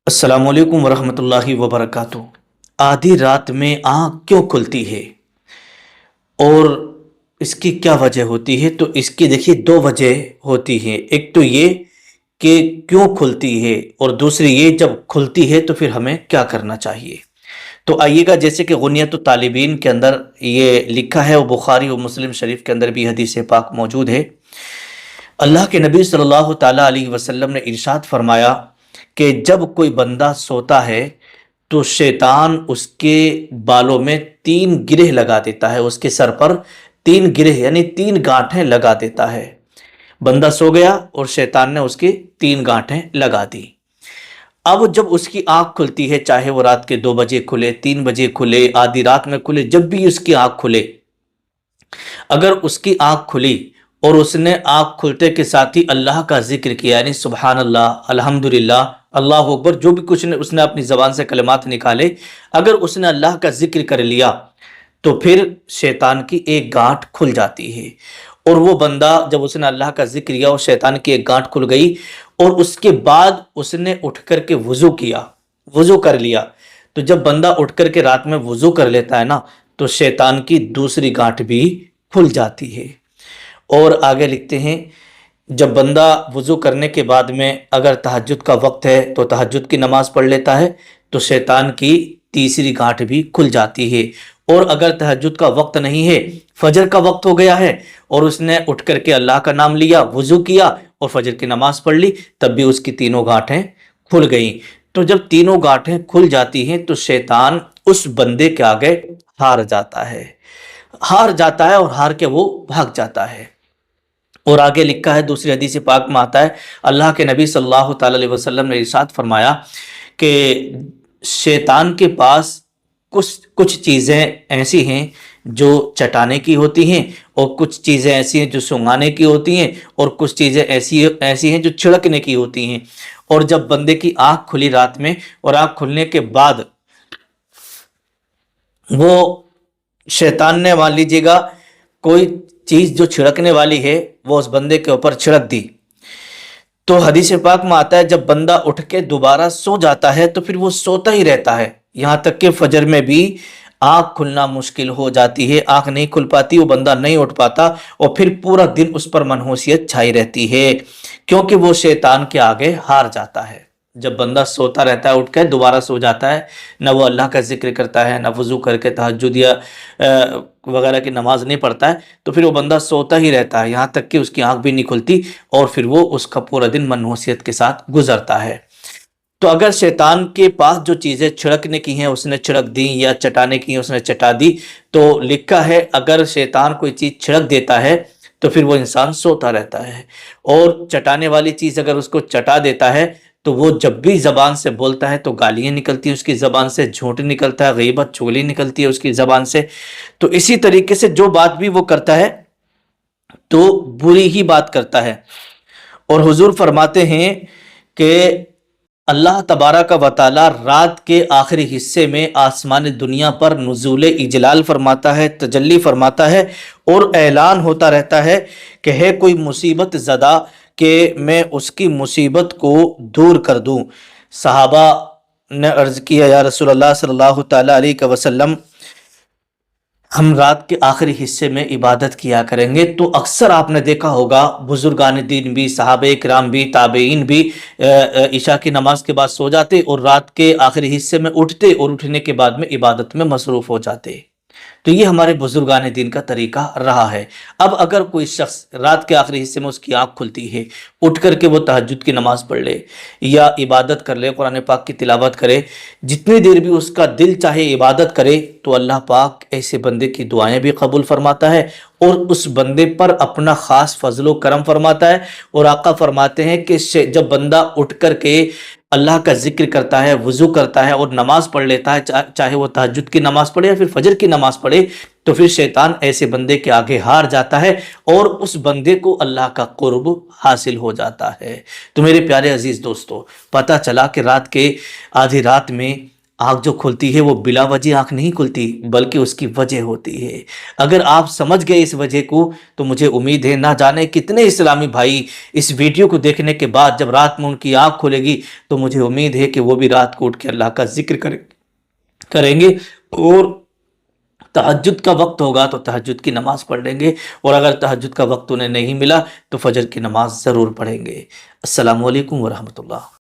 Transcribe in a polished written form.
अस्सलाम वालेकुम वरहमतुल्लाहि वबरकातुह। आधी रात में आँख क्यों खुलती है और इसकी क्या वजह होती है? तो इसकी देखिए दो वजह होती हैं। एक तो ये कि क्यों खुलती है, और दूसरी ये जब खुलती है तो फिर हमें क्या करना चाहिए। तो आइएगा, जैसे कि गुनियत तालिबीन के अंदर ये लिखा है और बुखारी और मुस्लिम शरीफ के अंदर भी हदीस पाक मौजूद है। अल्लाह के नबी सल्लल्लाहु ताला अलैहि वसल्लम ने इरशाद फरमाया कि जब कोई बंदा सोता है तो शैतान उसके बालों में तीन गिरह लगा देता है, उसके सर पर तीन गिरह यानी तीन गांठें लगा देता है। बंदा सो गया और शैतान ने उसकी तीन गांठें लगा दी। अब जब उसकी आंख खुलती है, चाहे वो रात के 2 बजे खुले, 3 बजे खुले, आधी रात में खुले, जब भी उसकी आंख खुले, अगर उसकी आंख खुली और उसने आंख खुलते के साथ ही अल्लाह का जिक्र किया, यानी सुबहान अल्लाह, अल्हम्दुलिल्लाह, अल्लाह अकबर, जो भी कुछ उसने अपनी ज़बान से कलिमात निकाले, अगर उसने अल्लाह का जिक्र कर लिया तो फिर शैतान की एक गांठ खुल जाती है। और वो बंदा जब उसने अल्लाह का जिक्र किया और शैतान की एक गांठ खुल गई और उसके बाद उसने उठ करके वज़ू किया, वज़ू कर लिया, तो जब बंदा उठ करके रात में वज़ू कर लेता है ना, तो शैतान की दूसरी गांठ भी खुल जाती है। और आगे लिखते हैं, जब बंदा वज़ू करने के बाद में अगर तहज्जुद का वक्त है तो तहज्जुद की नमाज पढ़ लेता है तो शैतान की तीसरी गांठ भी खुल जाती है। और अगर तहज्जुद का वक्त नहीं है, फजर का वक्त हो गया है और उसने उठ करके अल्लाह का नाम लिया, वज़ू किया और फजर की नमाज पढ़ ली, तब भी उसकी तीनों गांठें खुल गई। तो जब तीनों गांठें खुल जाती हैं तो शैतान उस बंदे के आगे हार जाता है, हार जाता है और हार के वो भाग जाता है। और आगे लिखा है, दूसरी हदीस पाक में आता है, अल्लाह के नबी सल्लल्लाहु ताला अलैहि वसल्लम ने इरशाद फरमाया कि शैतान के पास कुछ कुछ चीज़ें ऐसी हैं जो चटाने की होती हैं, और कुछ चीज़ें ऐसी हैं जो सूंघाने की होती हैं, और कुछ चीज़ें ऐसी ऐसी हैं जो छिड़कने की होती हैं। और जब बंदे की आँख खुली रात में, और आँख खुलने के बाद वो शैतान ने, मान लीजिएगा, कोई चीज़ जो छिड़कने वाली है वो उस बंदे के ऊपर छिड़क दी, तो हदीस पाक में आता है जब बंदा उठ के दोबारा सो जाता है तो फिर वो सोता ही रहता है, यहाँ तक कि फजर में भी आँख खुलना मुश्किल हो जाती है, आँख नहीं खुल पाती, वो बंदा नहीं उठ पाता और फिर पूरा दिन उस पर मनहूसियत छाई रहती है, क्योंकि वो शैतान के आगे हार जाता है। जब बंदा सोता रहता है, उठ कर दोबारा सो जाता है, न वो अल्लाह का जिक्र करता है, न वज़ू करके तहज्जुद या वगैरह की नमाज नहीं पढ़ता है, तो फिर वो बंदा सोता ही रहता है, यहाँ तक कि उसकी आंख भी नहीं खुलती और फिर वो उसका पूरा दिन मनहूसियत के साथ गुजरता है। तो अगर शैतान के पास जो चीज़ें छिड़कने की हैं उसने छिड़क दी, या चटाने की हैं उसने चटा दी, तो लिखा है अगर शैतान कोई चीज़ छिड़क देता है तो फिर वो इंसान सोता रहता है, और चटाने वाली चीज़ अगर उसको चटा देता है तो वो जब भी ज़बान से बोलता है तो गालियाँ निकलती है उसकी ज़बान से, झूठ निकलता है, गीबत चुगली निकलती है उसकी ज़बान से। तो इसी तरीके से जो बात भी वो करता है तो बुरी ही बात करता है। और हुजूर फरमाते हैं कि अल्लाह तबारक व तआला रात के आखिरी हिस्से में आसमान दुनिया पर नुज़ूल इजलाल फरमाता है, तजल्ली फरमाता है, और ऐलान होता रहता है कि है कोई मुसीबत ज़दा कि मैं उसकी मुसीबत को दूर कर दूं। सहाबा ने अर्ज़ किया, या रसूल अल्लाह सल्लल्लाहु ताला अलैहि वसल्लम, हम रात के आखिरी हिस्से में इबादत किया करेंगे। तो अक्सर आपने देखा होगा बुजुर्गान दीन भी, सहाबे किराम भी, ताबेईन भी इशा की नमाज के बाद सो जाते और रात के आखिरी हिस्से में उठते, और उठने के बाद में इबादत में मसरूफ़ हो जाते। तो ये हमारे बुजुर्गान दीन का तरीका रहा है। अब अगर कोई शख्स रात के आखिरी हिस्से में उसकी आँख खुलती है, उठ करके वो तहज्जुद की नमाज़ पढ़ ले या इबादत कर ले, कुरान पाक की तिलावत करे, जितनी देर भी उसका दिल चाहे इबादत करे, तो अल्लाह पाक ऐसे बंदे की दुआएं भी कबूल फरमाता है और उस बंदे पर अपना ख़ास फजलो करम फरमाता है। और आका फरमाते हैं कि जब बंदा उठ करके अल्लाह का जिक्र करता है, वज़ू करता है और नमाज पढ़ लेता है, चाहे वो तहज्जुद की नमाज पढ़े या फिर फजर की नमाज पढ़े, तो फिर शैतान ऐसे बंदे के आगे हार जाता है और उस बंदे को अल्लाह का कुर्ब हासिल हो जाता है। तो मेरे प्यारे अजीज़ दोस्तों, पता चला कि रात के आधी रात में آنکھ جو کھلتی ہے وہ بلا وجہ آنکھ نہیں کھلتی، بلکہ اس کی وجہ ہوتی ہے۔ اگر آپ سمجھ گئے اس وجہ کو تو مجھے امید ہے، نہ جانے کتنے اسلامی بھائی اس ویڈیو کو دیکھنے کے بعد جب رات میں ان کی آنکھ کھلے گی تو مجھے امید ہے کہ وہ بھی رات کو اٹھ کے اللہ کا ذکر کریں گے، اور تہجد کا وقت ہوگا تو تہجد کی نماز پڑھ لیں گے، اور اگر تہجد کا وقت انہیں نہیں ملا تو فجر کی نماز ضرور پڑھیں گے۔ السلام علیکم ورحمۃ اللہ۔